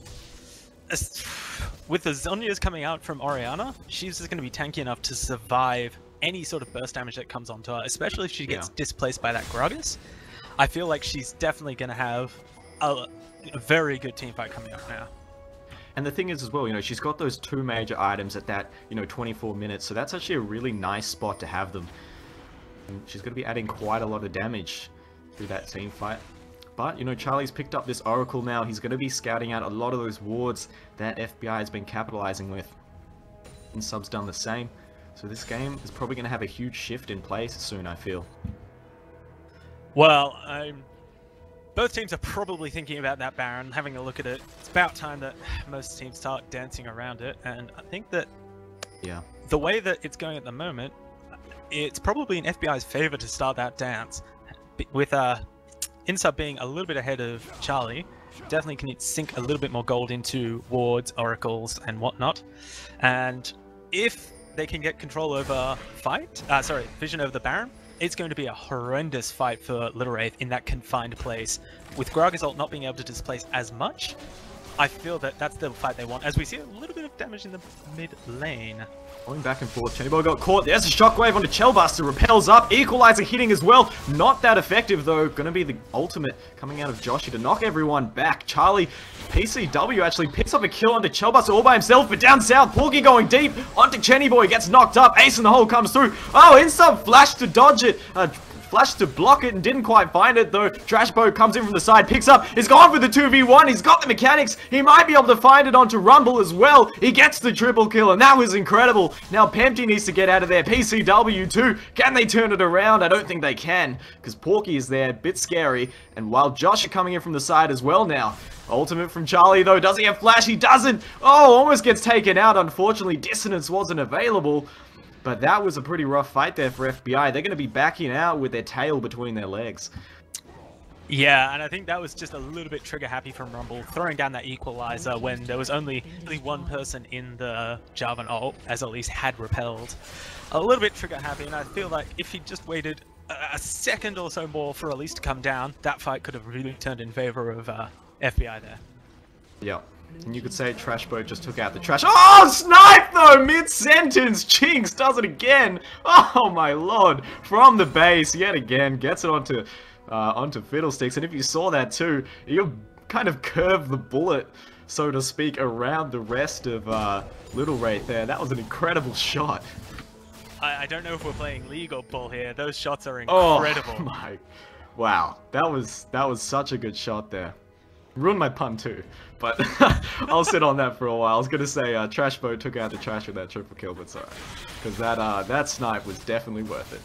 with the Zhonya's coming out from Orianna, she's just going to be tanky enough to survive any sort of burst damage that comes onto her, especially if she gets displaced by that Gragas. I feel like she's definitely going to have a very good team fight coming up now. And the thing is as well, you know, she's got those 2 major items at that, you know, 24 minutes. So that's actually a really nice spot to have them. And she's going to be adding quite a lot of damage through that team fight. But, you know, Charlie's picked up this Oracle now. He's going to be scouting out a lot of those wards that FBI has been capitalizing with. And Sub's done the same. So this game is probably going to have a huge shift in place soon, I feel. Well, both teams are probably thinking about that Baron, having a look at it. It's about time that most teams start dancing around it, and I think that the way that it's going at the moment, it's probably in FBI's favor to start that dance. With Insub being a little bit ahead of Charlie, definitely can sink a little bit more gold into wards, oracles, and whatnot. And if they can get control over vision over the Baron, it's going to be a horrendous fight for Little Wraith in that confined place. With Gragas ult not being able to displace as much, I feel that that's the fight they want, as we see a little bit of damage in the mid lane. Going back and forth, Chenny got caught. There's a shockwave onto Chellbuster, repels up, equalizer hitting as well. Not that effective though. Gonna be the ultimate coming out of Joshy to knock everyone back. Charlie, PCW actually picks up a kill onto Chellbuster all by himself, but down south, Porky going deep onto Chenny Boy, gets knocked up. Ace in the hole comes through. Oh, Insub flash to dodge it. Flash to block it and didn't quite find it though. Trashbo comes in from the side, picks up, he's gone for the 2v1, he's got the mechanics, he might be able to find it onto Rumble as well. He gets the triple kill and that was incredible. Now Pempty needs to get out of there. PCW too, can they turn it around? I don't think they can, because Porky is there, bit scary, and while Josh are coming in from the side as well now. Ultimate from Charlie though, does he have Flash? He doesn't! Oh, almost gets taken out, unfortunately Dissonance wasn't available. But that was a pretty rough fight there for FBI. They're going to be backing out with their tail between their legs. Yeah, and I think that was just a little bit trigger happy from Rumble, throwing down that equalizer when there was only really one person in the Jarvan ult, as at least had repelled. A little bit trigger happy, and I feel like if he just waited a second or so more for Elise to come down, that fight could have really turned in favor of FBI there. Yeah. And you could say Trashboat just took out the trash. Oh, snipe though! Mid-sentence! Jinx does it again! Oh my lord! From the base, yet again, gets it onto Fiddlesticks. And if you saw that too, you kind of curved the bullet, so to speak, around the rest of Little Wraith there. That was an incredible shot. I don't know if we're playing League or Bull here. Those shots are incredible. Oh my... Wow. That was such a good shot there. Ruined my pun too, but I'll sit on that for a while. I was gonna say Trashboat took out the trash with that triple kill, but sorry, because that snipe was definitely worth it.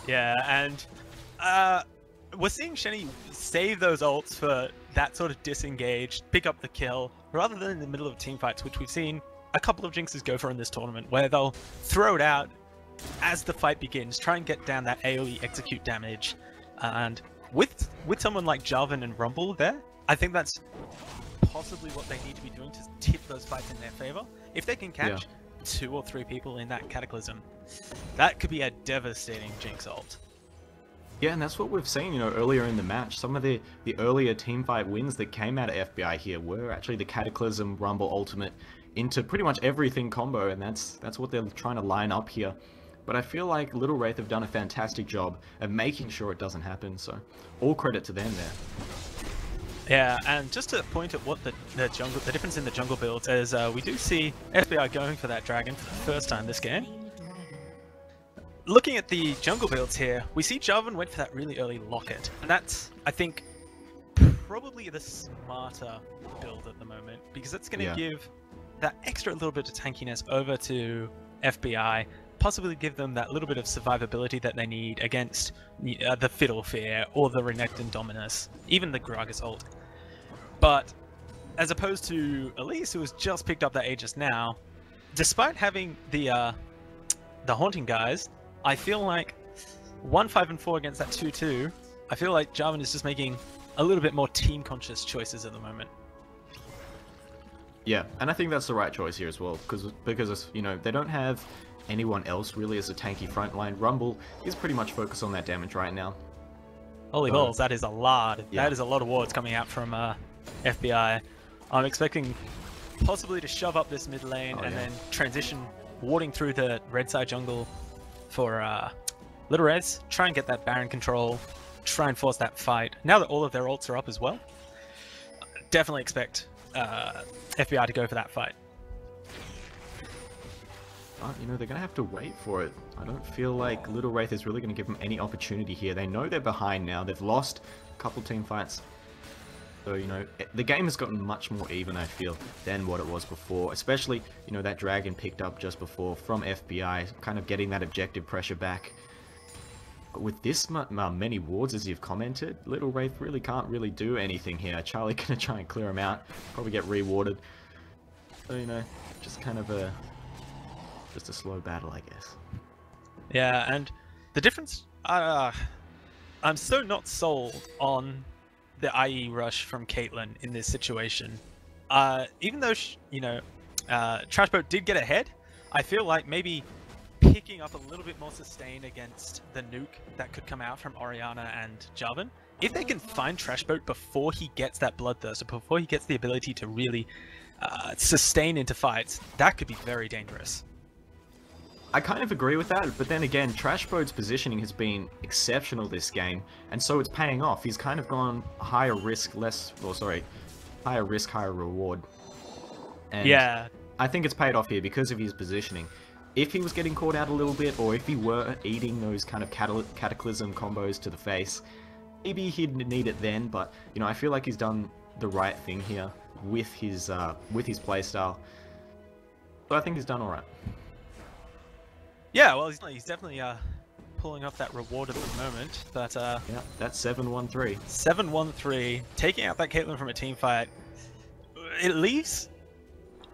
Yeah, and we're seeing Shenny save those ults for that sort of disengaged, pick up the kill, rather than in the middle of team fights, which we've seen a couple of Jinxes go for in this tournament, where they'll throw it out as the fight begins, try and get down that AoE execute damage, and with someone like Jarvan and Rumble there, I think that's possibly what they need to be doing to tip those fights in their favor. If they can catch 2 or 3 people in that Cataclysm, that could be a devastating Jinx ult. Yeah, and that's what we've seen, you know, earlier in the match. Some of the earlier teamfight wins that came out of FBI here were actually the Cataclysm, Rumble, Ultimate into pretty much everything combo, and that's what they're trying to line up here. But I feel like Little Wraith have done a fantastic job of making sure it doesn't happen, so all credit to them there. Yeah, and just to point at what the difference in the jungle builds is, we do see FBI going for that dragon for the first time this game. Looking at the jungle builds here, we see Jarvan went for that really early locket, and that's, I think, probably the smarter build at the moment, because it's going to give that extra little bit of tankiness over to FBI, possibly give them that little bit of survivability that they need against the Fiddle Fear or the Renekton Dominus, even the Gragas ult. But as opposed to Elise, who has just picked up that Aegis now, despite having the Haunting guys, I feel like 1-5 and 4 against that 2-2, I feel like Jarvan is just making a little bit more team-conscious choices at the moment. Yeah, and I think that's the right choice here as well, because you know, they don't have anyone else really as a tanky frontline. Rumble is pretty much focused on that damage right now. Holy balls, that is a lot. Yeah. That is a lot of wards coming out from FBI. I'm expecting possibly to shove up this mid lane and then transition warding through the red side jungle for Little Rez, try and get that Baron control, try and force that fight. Now that all of their ults are up as well, definitely expect FBI to go for that fight. But, you know, they're going to have to wait for it. I don't feel like Little Wraith is really going to give them any opportunity here. They know they're behind now. They've lost a couple team fights. So, you know, the game has gotten much more even, I feel, than what it was before. Especially, you know, that dragon picked up just before from FBI, kind of getting that objective pressure back. But with this many wards, as you've commented, Little Wraith really can't really do anything here. Charlie going to try and clear him out, probably get rewarded. So, you know, just kind of just a slow battle, I guess. Yeah, and the difference, I'm so not sold on the IE rush from Caitlyn in this situation. Even though, you know, Trashboat did get ahead, I feel like maybe picking up a little bit more sustain against the nuke that could come out from Orianna and Jarvan. If they can find Trashboat before he gets that bloodthirst, or before he gets the ability to really sustain into fights, that could be very dangerous. I kind of agree with that, but then again, Trashboat's positioning has been exceptional this game, and so it's paying off. He's kind of gone higher risk, higher risk, higher reward. And yeah, I think it's paid off here because of his positioning. if he was getting caught out a little bit, or if he were eating those kind of cataclysm combos to the face, maybe he'd need it then. But you know, I feel like he's done the right thing here with his playstyle. So I think he's done all right. Yeah, well, he's definitely pulling off that reward at the moment. But yeah, that's 7-1-3. 7-1-3, taking out that Caitlyn from a team fight. It leaves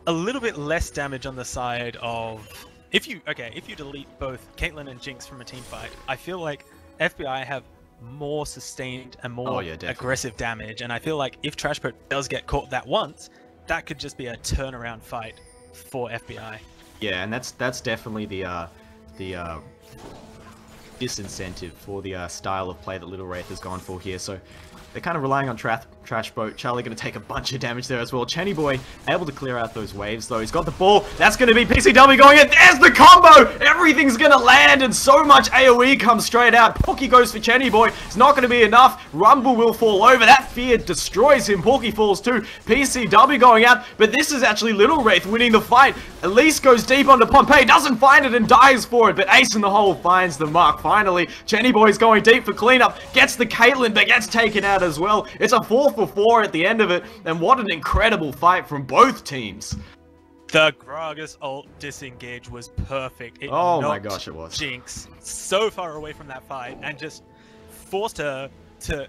a little bit less damage on the side of if you delete both Caitlyn and Jinx from a team fight. I feel like FBI have more sustained and more aggressive damage, and I feel like if Trashboat does get caught that once, that could just be a turnaround fight for FBI. Yeah, and that's definitely the disincentive for the style of play that Little Wraith has gone for here. So they're kind of relying on Trashboat. Charlie going to take a bunch of damage there as well. Chenny Boy able to clear out those waves though. He's got the ball. That's going to be PCW going in. There's the combo! Everything's going to land and so much AoE comes straight out. Porky goes for Chenny Boy. It's not going to be enough. Rumble will fall over. That fear destroys him. Porky falls too. PCW going out. But this is actually Little Wraith winning the fight. Elise goes deep onto Pompeii. Doesn't find it and dies for it. But Ace in the Hole finds the mark finally. Chenny Boy's going deep for cleanup. Gets the Caitlyn but gets taken out as well. It's a 4-for-4 at the end of it, and what an incredible fight from both teams. The Gragas ult disengage was perfect. It oh my gosh, it was. Jinx so far away from that fight and just forced her to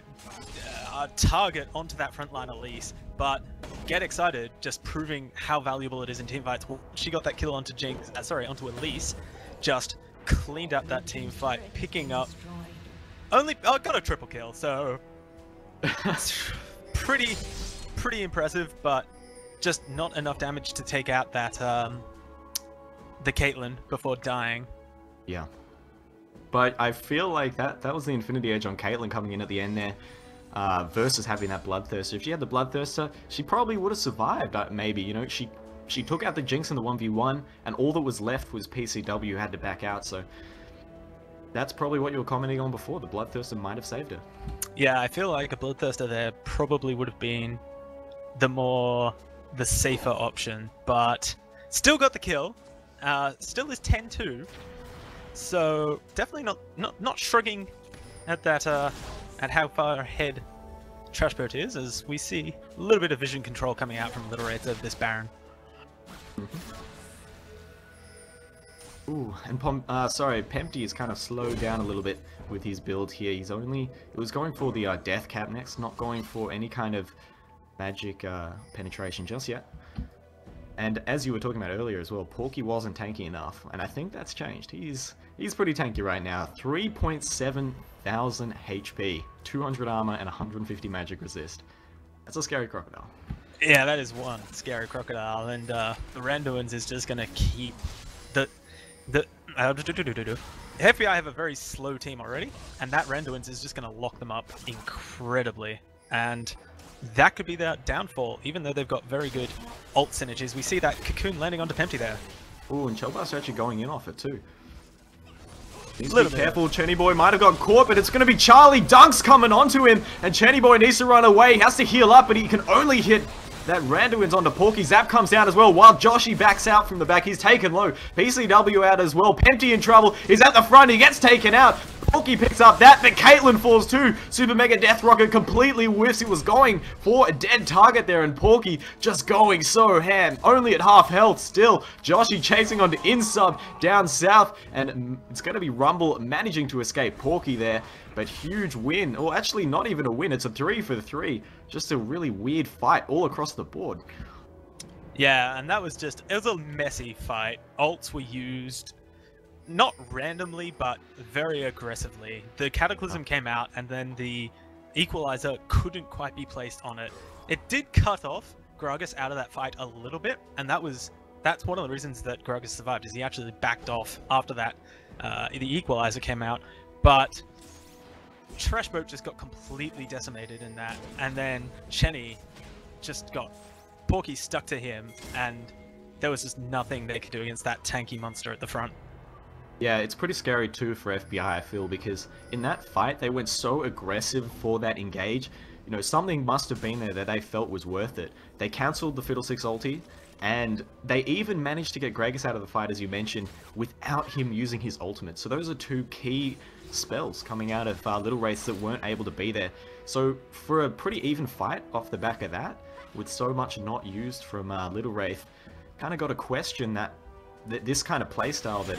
target onto that frontline Elise, but get excited, just proving how valuable it is in teamfights. She got that kill onto Jinx, onto Elise, just cleaned up that team fight, picking up got a triple kill, so pretty impressive, but just not enough damage to take out that the Caitlyn before dying. Yeah, but I feel like that was the Infinity Edge on Caitlyn coming in at the end there, versus having that Bloodthirster. If she had the Bloodthirster, she probably would have survived. Maybe, you know, she took out the Jinx in the 1v1, and all that was left was PCW who had to back out. So that's probably what you were commenting on before. The Bloodthirster might have saved her. Yeah, I feel like a Bloodthirster there probably would have been the safer option, but still got the kill. Still is 10-2, so definitely not shrugging at that at how far ahead Trashboat is, as we see a little bit of vision control coming out from Little Wraith over this Baron. Ooh, and Pempty is kind of slowed down a little bit with his build here. It was going for the Death Cap next, not going for any kind of magic penetration just yet. And as you were talking about earlier as well, Porky wasn't tanky enough, and I think that's changed. He's pretty tanky right now. 3,700 HP, 200 armor, and 150 magic resist. That's a scary crocodile. Yeah, that is one scary crocodile, and the Randuins is just gonna keep the FBI have a very slow team already, and that Randuins is just gonna lock them up incredibly, and that could be their downfall, even though they've got very good ult synergies. We see that Cocoon landing onto Pempty there. Ooh, and Chelbas actually going in off it too. Needs to be careful. Chenny Boy might have got caught, but it's going to be Charlie. Dunk's coming onto him, and Chenny Boy needs to run away. He has to heal up, but he can only hit that Randuin's onto Porky. Zap comes down as well, while Joshy backs out from the back. He's taken low. PCW out as well. Pempty in trouble. He's at the front. He gets taken out. Porky picks up that, but Caitlyn falls too. Super Mega Death Rocket completely whiffs. It was going for a dead target there, and Porky just going so ham. Only at half health still. Joshy chasing onto Insub down south, and it's going to be Rumble managing to escape Porky there. But huge win. Or actually not even a win. It's a 3-for-3. Just a really weird fight all across the board. Yeah, and it was a messy fight. Ults were used not randomly, but very aggressively. The Cataclysm came out, and then the Equalizer couldn't quite be placed on it. It did cut off Gragas out of that fight a little bit, and that's one of the reasons that Gragas survived, is he actually backed off after that the Equalizer came out. But Trashboat just got completely decimated in that, and then Chenny just got Porky stuck to him, and there was just nothing they could do against that tanky monster at the front. Yeah, it's pretty scary too for FBI, I feel, because in that fight, they went so aggressive for that engage. You know, something must have been there that they felt was worth it. They cancelled the Fiddlesticks ulti, And they even managed to get Gragas out of the fight, as you mentioned, without him using his ultimate. So those are two key spells coming out of Little Wraiths that weren't able to be there. So for a pretty even fight off the back of that, with so much not used from Little Wraith, kind of got to question that this kind of playstyle that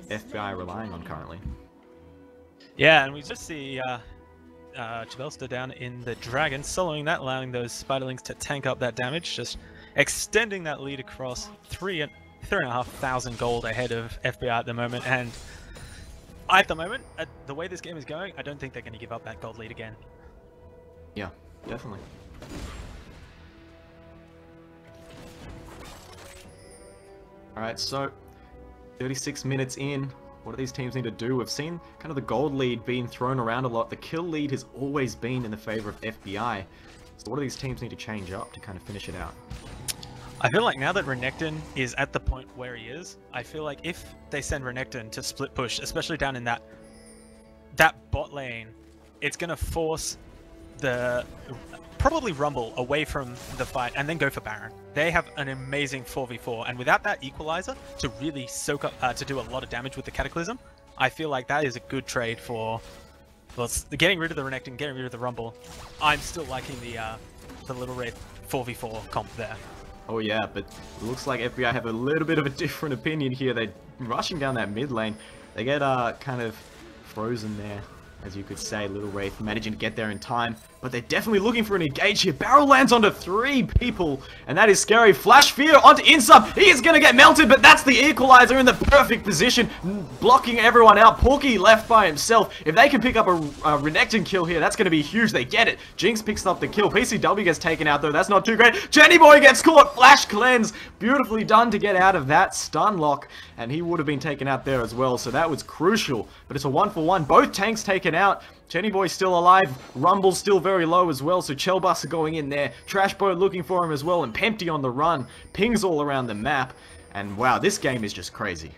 FBI are relying on currently. Yeah, and we just see Jabelsta down in the Dragon, soloing that, allowing those Spiderlings to tank up that damage, just extending that lead across 3,500 gold ahead of FBI at the moment. And at the moment, the way this game is going, I don't think they're going to give up that gold lead again. Yeah, definitely. Alright, so 36 minutes in. What do these teams need to do? We've seen kind of the gold lead being thrown around a lot. The kill lead has always been in the favor of FBI. So what do these teams need to change up to kind of finish it out? I feel like now that Renekton is at the point where he is, I feel like if they send Renekton to split push, especially down in that bot lane, it's going to force the probably Rumble away from the fight and then go for Baron. They have an amazing 4v4, and without that equalizer to really soak up, to do a lot of damage with the Cataclysm, I feel like that is a good trade for getting rid of the Renekton, getting rid of the Rumble. I'm still liking the Little Wraith 4v4 comp there. Oh yeah, but it looks like FBI have a little bit of a different opinion here. They're rushing down that mid lane. They get kind of frozen there, as you could say. Little Wraith managing to get there in time, but they're definitely looking for an engage here. Barrel lands onto 3 people, and that is scary. Flash Fear onto Insub. He is going to get melted, but that's the equalizer in the perfect position, blocking everyone out. Porky left by himself. If they can pick up a Renekton kill here, that's going to be huge. They get it. Jinx picks up the kill. PCW gets taken out, though. That's not too great. Jenny Boy gets caught. Flash cleanse. Beautifully done to get out of that stun lock, and he would have been taken out there as well, so that was crucial. But it's a 1-for-1. Both tanks taken out. Jenny Boy's still alive. Rumble's still very low as well, so Chelbus are going in there. Trash Boy looking for him as well, and Pempty on the run. Pings all around the map, and wow, this game is just crazy.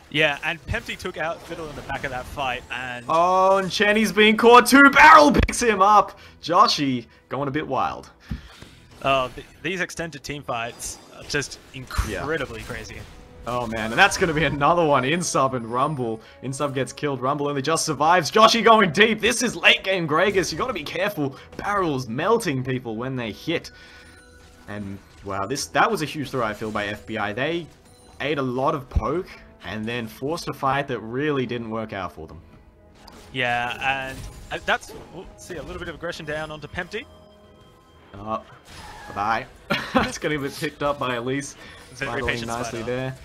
Yeah, and Pempty took out Fiddle in the back of that fight, and... Oh, and Chenny's being caught too. Barrel picks him up. Joshy going a bit wild. Oh, these extended team fights are just incredibly crazy. Oh man, and that's going to be another one. Insub and Rumble. Insub gets killed. Rumble only just survives. Joshy going deep. This is late game Gragas. You got to be careful. Barrels melting people when they hit. And wow, that was a huge throw, I feel, by FBI. They ate a lot of poke and then forced a fight that really didn't work out for them. Yeah, and that's... We'll see a little bit of aggression down onto Pempty. Bye-bye. That's going to be picked up by Elise. Very patient nicely spider. there.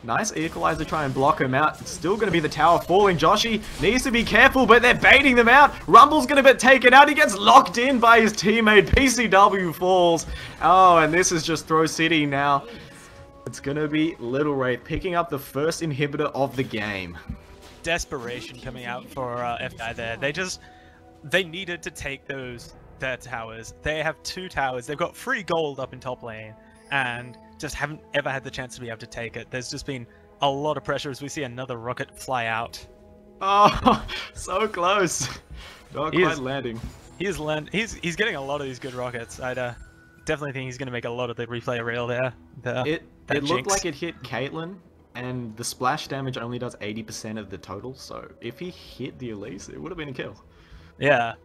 Nice equalizer, try and block him out. It's still going to be the tower falling. Joshy needs to be careful, but they're baiting them out. Rumble's going to get taken out. He gets locked in by his teammate. PCW falls. Oh, and this is just Throw City now. It's going to be Little Wraith picking up the first inhibitor of the game. Desperation coming out for FBI there. They needed to take their towers. They have 2 towers. They've got free gold up in top lane, and just haven't ever had the chance to be able to take it. There's just been a lot of pressure as we see another rocket fly out. Oh, so close. Not quite landing. He's getting a lot of these good rockets. I'd definitely think he's going to make a lot of the replay reel there. It looked like it hit Caitlyn, and the splash damage only does 80% of the total, so if he hit the Elise, it would have been a kill. Yeah.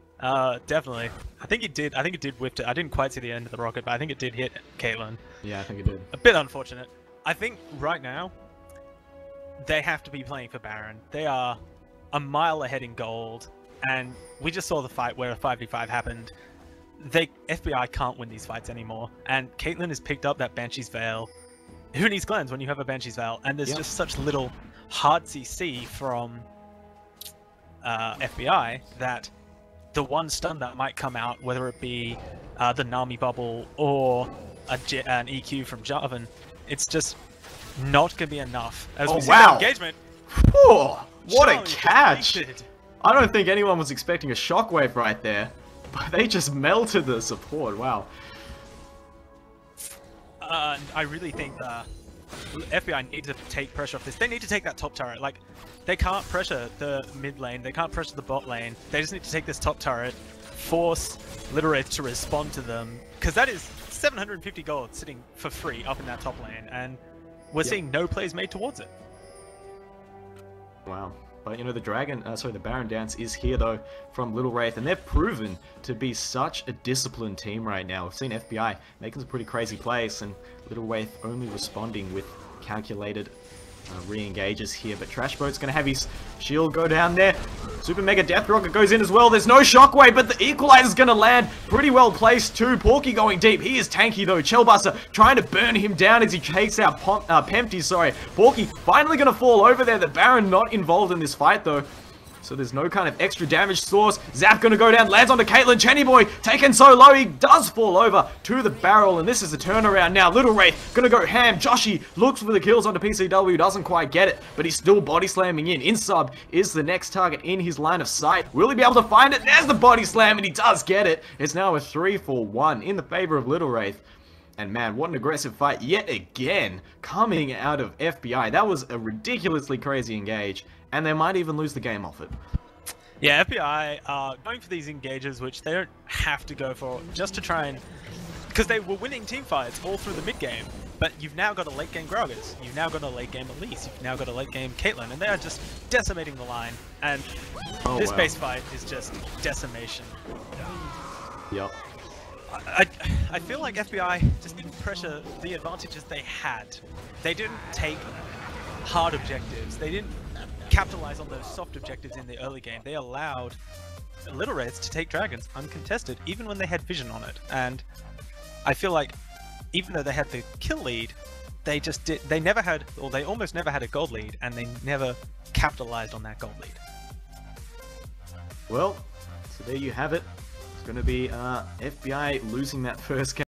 Definitely. I think it did whiff it. I didn't quite see the end of the rocket, but I think it did hit Caitlyn. Yeah, I think it did. A bit unfortunate. I think right now, they have to be playing for Baron. They are a mile ahead in gold, and we just saw the fight where a 5v5 happened. FBI can't win these fights anymore, and Caitlyn has picked up that Banshee's Veil. Who needs cleanse when you have a Banshee's Veil? And there's just such little hard CC from FBI that the one stun that might come out, whether it be the Nami bubble or an EQ from Jarvan, it's just not going to be enough. As we see that engagement. Whoa, what a catch! I don't think anyone was expecting a shockwave right there, but they just melted the support. Wow. I really think FBI need to take pressure off this. They need to take that top turret. Like, they can't pressure the mid lane. They can't pressure the bot lane. They just need to take this top turret, force Little Wraith to respond to them, because that is 750 gold sitting for free up in that top lane, and we're seeing no plays made towards it. Wow. But, you know, the Baron Dance is here, though, from Little Wraith, and they've proven to be such a disciplined team right now. We've seen FBI making some pretty crazy plays, and Little Wraith only responding with calculated re-engages here. But Trashboat's going to have his shield go down there. Super Mega Death Rocket goes in as well. There's no Shockwave, but the Equalizer's going to land. Pretty well placed, too. Porky going deep. He is tanky, though. Chellbuster trying to burn him down as he takes out Pempty, sorry. Porky finally going to fall over there. The Baron not involved in this fight, though. So there's no kind of extra damage source. Zap gonna go down, lands onto Caitlyn. Chenny Boy taken so low, he does fall over to the barrel, and this is a turnaround now. Little Wraith gonna go ham. Joshi looks for the kills onto PCW, doesn't quite get it, but he's still body slamming in. Insub is the next target in his line of sight. Will he be able to find it? There's the body slam, and he does get it. It's now a 3-for-1 in the favor of Little Wraith. And man, what an aggressive fight yet again coming out of FBI. That was a ridiculously crazy engage, and they might even lose the game off it. Yeah, FBI are going for these engages, which they don't have to go for, just to try and... Because they were winning team fights all through the mid game, but you've now got a late game Gragas, you've now got a late game Elise, you've now got a late game Caitlyn, and they are just decimating the line, and this base fight is just decimation. Yep. I feel like FBI just didn't pressure the advantages they had. They didn't take hard objectives. They didn't capitalize on those soft objectives in the early game. They allowed Little Wraiths to take dragons uncontested, even when they had vision on it. And I feel like even though they had the kill lead, they just did. They never had, or they almost never had a gold lead, and they never capitalized on that gold lead. Well, so there you have it. It's going to be FBI losing that first game.